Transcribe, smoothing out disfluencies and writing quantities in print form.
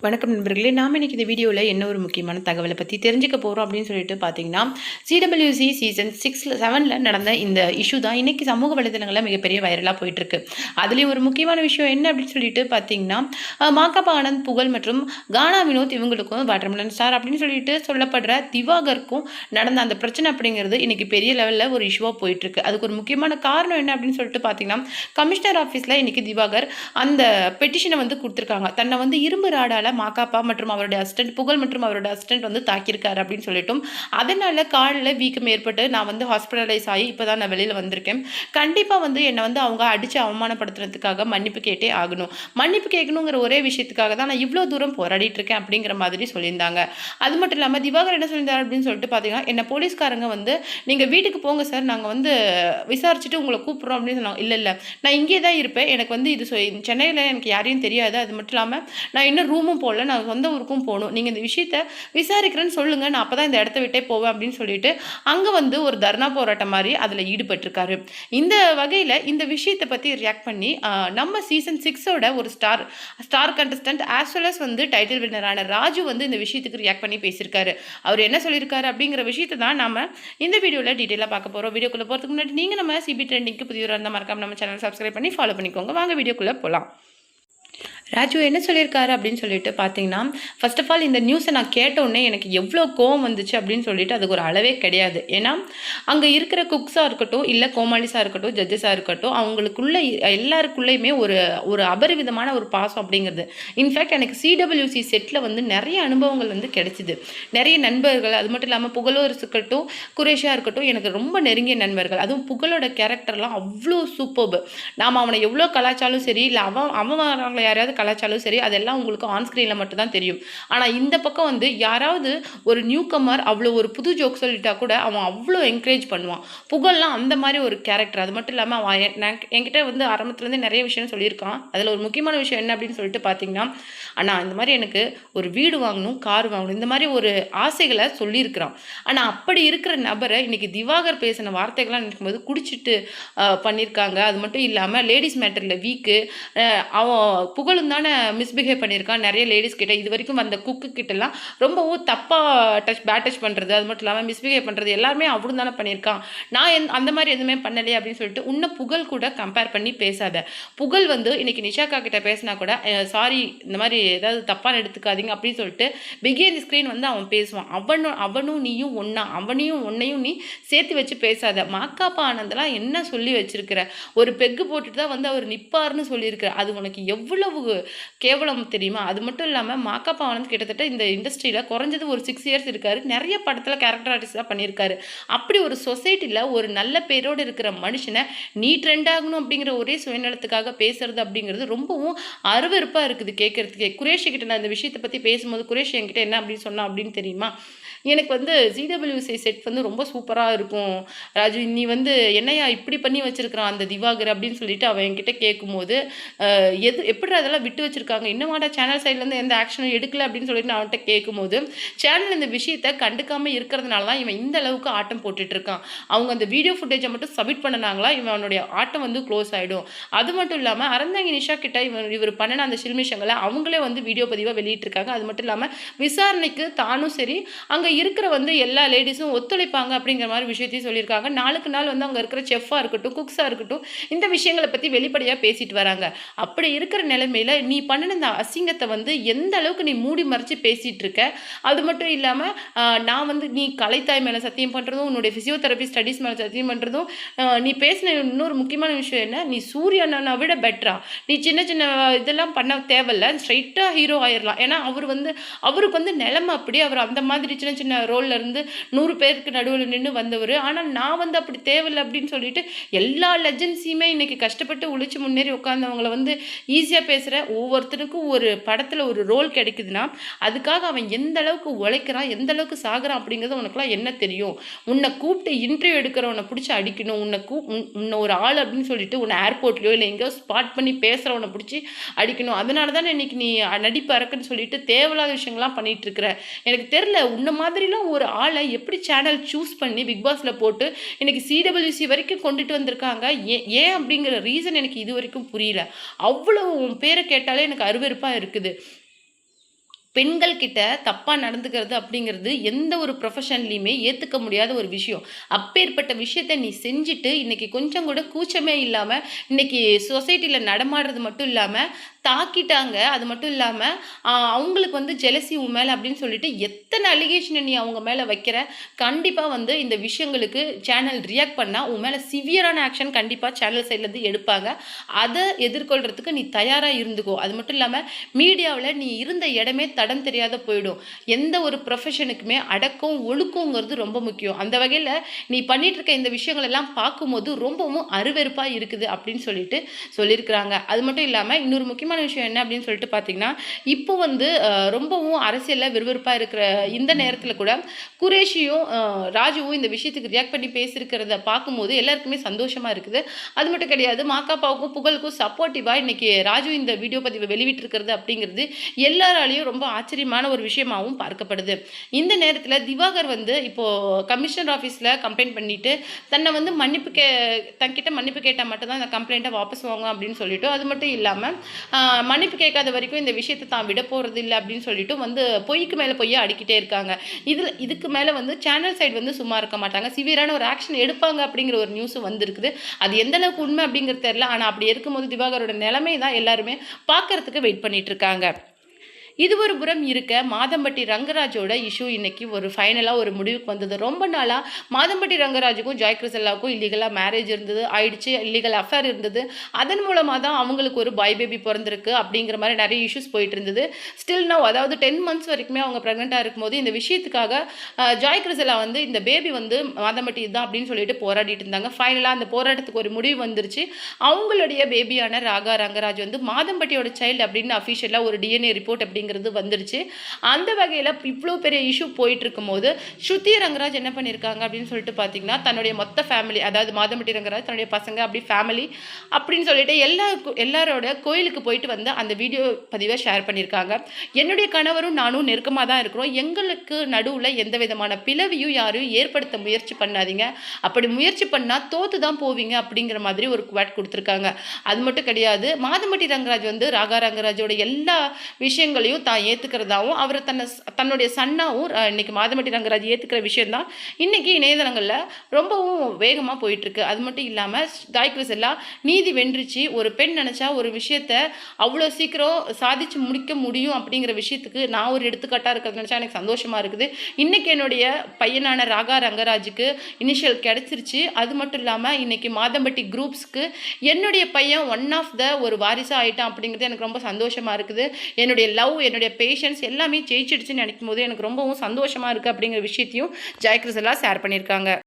வணக்கம் நண்பர்களே, நாம் இன்னைக்கு இந்த வீடியோவில் என்ன ஒரு முக்கியமான தகவலை பற்றி தெரிஞ்சுக்க போகிறோம் அப்படின்னு சொல்லிட்டு பார்த்தீங்கன்னா, சிடபிள்யூசி சீசன் 6-7 நடந்த இந்த இஷ்யூ தான் இன்றைக்கி சமூக வலைதளங்களில் மிகப்பெரிய வைரலாக போயிட்டுருக்கு. அதுலேயும் ஒரு முக்கியமான விஷயம் என்ன அப்படின்னு சொல்லிட்டு பார்த்தீங்கன்னா, மாகாபா ஆனந்த், புகழ் மற்றும் கானா வினோத் இவங்களுக்கும் வாட்டர்மெலன் ஸ்டார் அப்படின்னு சொல்லிட்டு சொல்லப்படுற திவாகருக்கும் நடந்த அந்த பிரச்சனை அப்படிங்கிறது இன்றைக்கி பெரிய லெவலில் ஒரு இஷ்யூவாக போயிட்டுருக்கு. அதுக்கு ஒரு முக்கியமான காரணம் என்ன அப்படின்னு சொல்லிட்டு பார்த்தீங்கன்னா, கமிஷனர் ஆஃபீஸில் இன்றைக்கி திவாகர் அந்த பெட்டிஷனை வந்து கொடுத்துருக்காங்க. தன்னை வந்து இரும்பு ராடால் மாகாபா மற்றும் அவருடைய அசிஸ்டன்ட் புகழ் மற்றும் அவருடைய அசிஸ்டன்ட் வந்து தாக்கியிருக்காரு அப்படின்னு சொல்லிட்டும், அதனால காலில் வீக்கம் ஏற்பட்டு நான் வந்து ஹாஸ்பிட்டலைஸ் ஆகி இப்போ தான் நான் வெளியில் வந்திருக்கேன். கண்டிப்பாக வந்து என்னை வந்து அவங்க அடித்து அவமானப்படுத்துறதுக்காக மன்னிப்பு கேட்டே ஆகணும். மன்னிப்பு கேட்கணுங்கிற ஒரே விஷயத்துக்காக தான் நான் இவ்வளோ தூரம் போராடிட்டு இருக்கேன் அப்படிங்கிற மாதிரி சொல்லியிருந்தாங்க. அது மட்டும் இல்லாமல் திவாகர் என்ன சொல்லியிருந்தார் அப்படின்னு சொல்லிட்டு பார்த்தீங்கன்னா, என்ன போலீஸ்காரங்க வந்து நீங்கள் வீட்டுக்கு போங்க சார், நாங்கள் வந்து விசாரிச்சுட்டு உங்களை கூப்பிட்றோம் அப்படின்னு சொன்னாங்க. இல்லை நான் இங்கே தான் இருப்பேன், எனக்கு வந்து இது சென்னையில் எனக்கு யாரையும் தெரியாது, அது மட்டும் இல்லாமல் நான் இன்னும் ரூமும் போகல, நான் சொந்த ஊருக்கும் போகணும், நீங்கள் இந்த விஷயத்த விசாரிக்கிறேன்னு சொல்லுங்கள், நான் அப்போ தான் இந்த இடத்த விட்டே போவேன் அப்படின்னு சொல்லிட்டு அங்கே வந்து ஒரு தர்ணா போராட்டம் மாதிரி அதில் ஈடுபட்டிருக்காரு. இந்த வகையில் இந்த விஷயத்தை பற்றி ரியாக்ட் பண்ணி நம்ம சீசன் 6ஓட ஒரு star contestant as well as வந்து டைட்டில் வின்னரான ராஜு வந்து இந்த விஷயத்துக்கு ரியாக்ட் பண்ணி பேசியிருக்காரு. அவர் என்ன சொல்லியிருக்காரு அப்படிங்கிற விஷயத்தை தான் நம்ம இந்த வீடியோவில் டீட்டெயிலாக பார்க்க போகிறோம். வீடியோக்குள்ளே போகிறதுக்கு முன்னாடி நீங்கள் நம்ம சிபி ட்ரெண்டிங்க்கு புதியவராக இருந்தால் மறக்காம நம்ம சேனல் சப்ஸ்கிரைப் பண்ணி ஃபாலோ பண்ணிக்கோங்க. வாங்க வீடியோக்குள்ளே போகலாம். ராஜு என்ன சொல்லியிருக்காரு அப்படின்னு சொல்லிட்டு பார்த்தீங்கன்னா, ஃபர்ஸ்ட் ஆஃப் ஆல் இந்த நியூஸை நான் கேட்டோடனே எனக்கு எவ்வளோ கோவம் வந்துச்சு அப்படின்னு சொல்லிட்டு அதுக்கு ஒரு அளவே கிடையாது. ஏன்னா அங்கே இருக்கிற குக்ஸாக இருக்கட்டும், இல்லை கோமாளிஸாக இருக்கட்டும், ஜட்ஜஸாக இருக்கட்டும், அவங்களுக்குள்ள எல்லாருக்குள்ளேயுமே ஒரு ஒரு அபரிவிதமான ஒரு பாசம் அப்படிங்கிறது. இன்ஃபேக்ட் எனக்கு சிடபிள்யூசி செட்டில் வந்து நிறைய அனுபவங்கள் வந்து கிடைச்சிது. நிறைய நண்பர்கள், அது மட்டும் இல்லாமல் புகழோர் இருக்கட்டும், குரேஷாக இருக்கட்டும், எனக்கு ரொம்ப நெருங்கிய நண்பர்கள். அதுவும் புகழோட கேரக்டர்லாம் அவ்வளோ சூப்பர்பு. நாம் அவனை எவ்வளோ கலாச்சாலும் சரி, இல்லை அவன் யாரையாவது கலாச்சாரம் சரி, அதெல்லாம் உங்களுக்கு ஆன் ஸ்க்ரீனில் மட்டும்தான் தெரியும். ஆனால் இந்த பக்கம் வந்து யாராவது ஒரு நியூ கமர் அவ்வளோ ஒரு புது ஜோக் சொல்லிட்டா கூட அவன் அவ்வளோ என்கரேஜ் பண்ணுவான். புகழ்லாம் அந்த மாதிரி ஒரு கேரக்டர். அது மட்டும் இல்லாமல் அவன் என்கிட்ட வந்து ஆரம்பத்துலேருந்து நிறைய விஷயம் சொல்லியிருக்கான். அதில் ஒரு முக்கியமான விஷயம் என்ன அப்படின்னு சொல்லிட்டு பார்த்தீங்கன்னா, ஆனால் இந்த மாதிரி எனக்கு ஒரு வீடு வாங்கணும், கார் வாங்கணும், இந்த மாதிரி ஒரு ஆசைகளை சொல்லியிருக்கிறான். ஆனால் அப்படி இருக்கிற நபரை இன்னைக்கு திவாகர் பேசின வார்த்தைகள்லாம் நினைக்கும்போது குடிச்சிட்டு பண்ணியிருக்காங்க. அது மட்டும் இல்லாமல் லேடிஸ் மேட்டரில் வீக்கு, அவன் புகழும் தானே மிஸ்பிஹேவ் பண்ணியிருக்கான் நிறைய லேடிஸ் கிட்ட. இது வரைக்கும் அந்த குக்கு கிட்டலாம் ரொம்பவும் தப்பாக பேட் டச் பண்ணுறது, அது மட்டும் இல்லாமல் மிஸ்பிஹேவ் பண்ணுறது எல்லாருமே அவரும் தானே பண்ணியிருக்கான். நான் அந்த மாதிரி எதுவுமே பண்ணலையே அப்படின்னு சொல்லிட்டு உன்னை புகழ் கூட கம்பேர் பண்ணி பேசாத. புகழ் வந்து இன்னைக்கு நிஷாக்கா கிட்ட பேசினா கூட சாரி, இந்த மாதிரி ஏதாவது தப்பான எடுத்துக்காதீங்க அப்படின்னு சொல்லிட்டு பிகின் ஸ்க்ரீன் வந்து அவன் பேசுவான். அவனும் நீயும் ஒன்னா, அவனையும் உன்னையும் நீ சேர்த்து வச்சு பேசாத. மாகாபா ஆனந்தெல்லாம் என்ன சொல்லி வச்சிருக்கிற, ஒரு பெக்கு போட்டுட்டு தான் வந்து அவர் நிப்பார்னு சொல்லியிருக்கிற, அது உனக்கு எவ்வளவு கேவலம் தெரியுமா? அது மட்டும் இல்லாமல் மாகாபா ஆனந்த் கிட்டத்தட்ட இந்த இண்டஸ்ட்ரியில் குறைஞ்சது ஒரு 6 இயர்ஸ் இருக்காரு. நிறைய படத்தில் கேரக்டர் ஆர்டிஸ்டாக பண்ணியிருக்காரு. அப்படி ஒரு சொசைட்டியில் ஒரு நல்ல பேரோடு இருக்கிற மனுஷனை நீ ட்ரெண்ட் ஆகணும் அப்படிங்கிற ஒரே சுயநலத்துக்காக பேசுறது அப்படிங்கிறது ரொம்பவும் அருவருப்பாக இருக்குது கேட்கறதுக்கே. குரேஷ் கிட்ட நான் இந்த விஷயத்தை பற்றி பேசும்போது குரேஷ் என்கிட்ட என்ன அப்படின்னு சொன்னா அப்படின்னு தெரியுமா, எனக்கு வந்து ஜிடபிள்யூசி செட் வந்து ரொம்ப சூப்பராக இருக்கும் ராஜு, நீ வந்து என்னையா இப்படி பண்ணி வச்சிருக்கிறான் அந்த திவாகர் அப்படின்னு சொல்லிட்டு அவன் என்கிட்ட கேட்கும்போது, எப்படி அதெல்லாம் விட்டு வச்சிருக்காங்க, இன்னுமாடா சேனல் சைட்லேருந்து எந்த ஆக்ஷனும் எடுக்கல அப்படின்னு சொல்லிட்டு நான் அவன்கிட்ட கேட்கும்போது, சேனல் இந்த விஷயத்தை கண்டுக்காமல் இருக்கிறதுனால தான் இவன் இந்த அளவுக்கு ஆட்டம் போட்டுட்டு இருக்கான். அவங்க அந்த வீடியோ ஃபுட்டேஜை மட்டும் சப்மிட் பண்ணினாங்களா இவனுடைய ஆட்டம் வந்து க்ளோஸ் ஆகிடும். அது மட்டும் இல்லாமல் அறந்தாங்கி நிஷா கிட்ட இவர் பண்ணின அந்த சில்மிஷங்களை அவங்களே வந்து வீடியோ பதிவாக வெளியிட்டிருக்காங்க. அது மட்டும் இல்லாமல் விசாரணைக்கு தானும் சரி, அங்கே இருக்கிற வந்து எல்லா லேடிஸும் ஒத்துழைப்பாங்க அப்படிங்கிற மாதிரி விஷயத்தையும் சொல்லியிருக்காங்க. நாளுக்கு நாள் வந்து அங்கே இருக்கிற செஃப்பாக இருக்கட்டும், குக்ஸாக இருக்கட்டும், இந்த விஷயங்களை பற்றி வெளிப்படையாக பேசிட்டு வராங்க. அப்படி இருக்கிற நிலைமையில் நீ பண்ணின இந்த அசிங்கத்தை வந்து எந்த அளவுக்கு நீ மூடி மறைச்சி பேசிகிட்டு இருக்க. அது மட்டும் இல்லாமல் நான் வந்து நீ கலைத்தாய் மேலே சத்தியம் பண்ணுறதும், உன்னுடைய ஃபிசியோதெரப்பி ஸ்டடீஸ் மேலே சத்தியம் பண்ணுறதும், நீ பேசின இன்னொரு முக்கியமான விஷயம் என்ன, நீ சூரியனை விட பெட்டரா, நீ சின்ன சின்ன இதெல்லாம் பண்ண தேவையில்ல, ஸ்ட்ரைட்டாக ஹீரோ ஆயிடலாம். ஏன்னா அவருக்கு வந்து நிலைமை அப்படி, அவர் அந்த மாதிரி சின்ன சின்ன ரோல்ல இருந்து 100 பேருக்கு நடுவில் நின்று வந்தவர். ஆனால் நான் வந்து அப்படி தேவையில்லை அப்படின்னு சொல்லிட்டு எல்லா லெஜன்ஸையுமே இன்னைக்கு கஷ்டப்பட்டு உழைச்சி முன்னேறி உட்கார்ந்தவங்களை வந்து ஈஸியாக பேசுகிற. ஒவ்வொருத்தருக்கும் ஒரு படத்தில் ஒரு ரோல் கிடைக்குதுன்னா அதுக்காக அவன் எந்த அளவுக்கு உழைக்கிறான், எந்த அளவுக்கு சாகுறான் அப்படிங்கிறது உனக்குலாம் என்ன தெரியும்? உன்னை கூப்பிட்டு இன்டர்வியூ எடுக்கிறவனை பிடிச்சி அடிக்கணும், உன்னை ஒரு ஆள் அப்படின்னு சொல்லிட்டு உன்னை ஏர்போர்ட்லையோ இல்லை எங்கேயோ ஸ்பாட் பண்ணி பேசுகிறவனை பிடிச்சி அடிக்கணும். அதனால தானே இன்னைக்கு நீ நடிப்பு அறக்குன்னு சொல்லிட்டு தேவையில்லாத விஷயங்கள்லாம் பண்ணிட்டு இருக்கிற. எனக்கு தெரியல உன்ன மாதிரிலாம் ஒரு ஆளை எப்படி சேனல் சூஸ் பண்ணி பிக் பாஸில் போட்டு இன்னைக்கு சிடபிள்யூசி வரைக்கும் கொண்டுட்டு வந்திருக்காங்க. ஏன் அப்படிங்கிற ரீசன் எனக்கு இது வரைக்கும் புரியல. அவ்வளோ பேரை கேட்டாலே எனக்கு அருவருப்பாக இருக்குது. பெண்கள் கிட்ட தப்பா நடந்துக்கிறது அப்படிங்கிறது எந்த ஒரு ப்ரொஃபஷன்லயுமே ஏத்துக்க முடியாத ஒரு விஷயம். அப்பேற்பட்ட விஷயத்த நீ செஞ்சுட்டு, இன்னைக்கு கொஞ்சம் கூட கூச்சமே இல்லாம, இன்னைக்கு சொசைட்டில நடமாடுறது மட்டும் இல்லாம, தாக்கிட்டாங்க. அது மட்டும் இல்லாம, அவங்களுக்கு வந்து ஜெலசி உன் மேல அப்படின்னு சொல்லிட்டு எத்தன அலிகேஷன நீ அவங்க மேல வைக்கிற. கண்டிப்பா வந்து இந்த விஷயங்களுக்கு சேனல் ரியாக்ட் பண்ணா, உன் மேல சிவியரான ஆக்ஷன் கண்டிப்பா சேனல் சைட்லருந்து எடுப்பாங்க. அத எதிர்கொள்றதுக்கு நீ தயாரா இருந்துக்கோ. அது மட்டும் இல்லாம, மீடியாவுல நீ இருந்த இடமே தடம் தெரியாத போயிடும். எந்த ஒரு ப்ரொஃபஷனுக்குமே அடக்கம், ஒழுக்கங்கிறது ரொம்ப முக்கியம். அந்த வகையில நீ பண்ணிட்டு இருக்க இந்த விஷயங்கள் எல்லாம் பார்க்கும்போது ரொம்பவும் அருவெறுப்பா இருக்குது அப்படின்னு சொல்லிட்டு சொல்லியிருக்கிறாங்க. அது மட்டும் இல்லாம இன்னொரு முக்கியமான விஷயம் என்ன அப்படின்னு சொல்லிட்டு பார்த்தீங்கன்னா, இப்போ வந்து ரொம்பவும் அரசியல்ல விறுவிறுப்பா இருக்கிற இந்த நேரத்தில கூட குரேஷியும், ராஜுவும் இந்த விஷயத்துக்கு ரியாக்ட் பண்ணி பேசியிருக்கிறத பார்க்கும்போது எல்லாருக்குமே சந்தோஷமா இருக்குது. அது மட்டும் கிடையாது, மாகாபாவுக்கும், புகழுக்கும் சப்போர்ட்டிவா இன்னைக்கு ராஜு இந்த வீடியோ பதிவ வெளியிட்டிருக்கிறது அப்படிங்கிறது எல்லாராலயும் ரொம்ப ஆச்சரியமான ஒரு விஷயமாவும் பார்க்கப்படுது. இந்த நேரத்துல திவாகர் வந்து இப்போ கமிஷனர் ஆஃபீஸ்ல கம்ப்ளைண்ட் பண்ணிட்டு, தன்னை வந்து தன்கிட்ட மன்னிப்பு கேட்டா மட்டும் தான் இந்த கம்ப்ளைண்ட்ட வாபஸ் வாங்குவேன் அப்படின்னு சொல்லிட்டு, அது மட்டும் இல்லாம மன்னிப்பு கேட்காத வரைக்கும் இந்த விஷயத்த தான் விட போறது இல்ல அப்படின்னு சொல்லிட்டு வந்து பொய்க்கு மேல பொய்யா அடிக்கிட்டே இருக்காங்க. இதுக்கு மேல வந்து சேனல் சைடு வந்து சும்மா இருக்க மாட்டாங்க. சிவியரான ஒரு ஆக்ஷன் எடுப்பாங்க அப்படிங்கிற ஒரு நியூஸும் வந்திருக்குது. அது எந்த அளவுக்கு உண்மை அப்படிங்கிறது தெரியல. ஆனா அப்படி இருக்கும்போது திவாகரோட நிலைமை தான் எல்லாருமே பார்க்கறதுக்கு வெயிட் பண்ணிட்டு இருக்காங்க. இது ஒரு புறம் இருக்க மாதம்பட்டி ரங்கராஜோட இஷ்யூ இன்னைக்கு ஒரு ஃபைனலாக ஒரு முடிவுக்கு வந்தது. ரொம்ப நாளாக மாதம்பட்டி ரங்கராஜுக்கும் ஜாய் கிறிசெல்லாவுக்கும் இல்லீகலாக மேரேஜ் இருந்தது ஆயிடுச்சு, இல்லீகல் அஃபேர் இருந்தது. அதன் மூலமாக தான் அவங்களுக்கு ஒரு பாய் பேபி பிறந்திருக்கு அப்படிங்கிற மாதிரி நிறைய இஷ்யூஸ் போயிட்டு இருந்தது. ஸ்டில் நவ் அதாவது 10 மந்த்ஸ் வரைக்குமே அவங்க ப்ரெக்னெண்ட்டாக இருக்கும்போது இந்த விஷயத்துக்காக ஜாய் கிறிசெல்லா வந்து இந்த பேபி வந்து மாதம்பட்டி இதுதான் அப்படின்னு சொல்லிட்டு போராடிட்டு இருந்தாங்க. ஃபைனலாக அந்த போராட்டத்துக்கு ஒரு முடிவு வந்துருச்சு. அவங்களுடைய பேபியான ராகா ரங்கராஜ் வந்து மாதம்பட்டியோட சைல்டு அப்படின்னு அஃபிஷியலாக ஒரு டிஎன்ஏ ரிப்போர்ட் அப்படிங்கிறது வந்துருச்சு. அந்த வகையில் இவ்வளோ பெரிய இஷ்யூ போயிட்டு இருக்கும்போது ஸ்ருதி ரங்கராஜ் என்ன பண்ணியிருக்காங்க அப்படின்னு சொல்லிட்டு பார்த்தீங்கன்னா, தன்னுடைய மொத்த ஃபேமிலி அதாவது மாதம்பட்டி ரங்கராஜ் தன்னுடைய பசங்க அப்படி ஃபேமிலி அப்படின்னு சொல்லிட்டு எல்லாரோட கோயிலுக்கு போயிட்டு வந்து அந்த வீடியோ பதிவை ஷேர் பண்ணியிருக்காங்க. என்னுடைய கணவரும் நானும் நெருக்கமாக தான் இருக்கிறோம். எங்களுக்கு நடுவில் எந்த விதமான பிளவையும் யாரையும் ஏற்படுத்த முயற்சி பண்ணாதீங்க. அப்படி முயற்சி பண்ணால் தோத்து தான் போவீங்க அப்படிங்கிற மாதிரி ஒரு குவாட் கொடுத்துருக்காங்க. அது மட்டும் கிடையாது, மாதம்பட்டி ரங்கராஜ் வந்து ராகா ரங்கராஜோட எல்லா விஷயங்களையும் தான் ஏற்றுக்கிறதாவும் அவரை தன்னுடைய சன்னாவும் இன்னைக்கு மாதம்பட்டி ரங்கராஜ் ஏற்றுக்கிற விஷயம் தான் இன்னைக்கு இணையதளங்களில் ரொம்பவும் வேகமாக போயிட்டுருக்கு. அது மட்டும் இல்லாமல் ஜாய் கிறிசெல்லா நீதி வென்றுச்சு, ஒரு பெண் நினச்சா ஒரு விஷயத்த அவ்வளோ சீக்கிரம் சாதிச்சு முடிக்க முடியும் அப்படிங்கிற விஷயத்துக்கு நான் ஒரு எடுத்துக்காட்டாக இருக்கிறது நினச்சா எனக்கு சந்தோஷமாக இருக்குது. இன்னைக்கு என்னுடைய பையனான ராகா ரங்கராஜுக்கு இனிஷியல் கிடைச்சிருச்சு. அது மட்டும் இல்லாமல் இன்னைக்கு மாதம்பட்டி குரூப்ஸ்க்கு என்னுடைய பையன் ஒன் ஆஃப் த ஒரு வாரிசாக ஆயிட்டான் அப்படிங்கிறது எனக்கு ரொம்ப சந்தோஷமாக இருக்குது. என்னுடைய லவ், என்னுடைய பேஷன்ஸ் எல்லாமே ஜெயிச்சிடுச்சுன்னு நினைக்கும் போது எனக்கு ரொம்பவும் சந்தோஷமாக இருக்குது அப்படிங்கிற விஷயத்தையும் ஜாய் கிறிசெல்லா ஷேர் பண்ணியிருக்காங்க.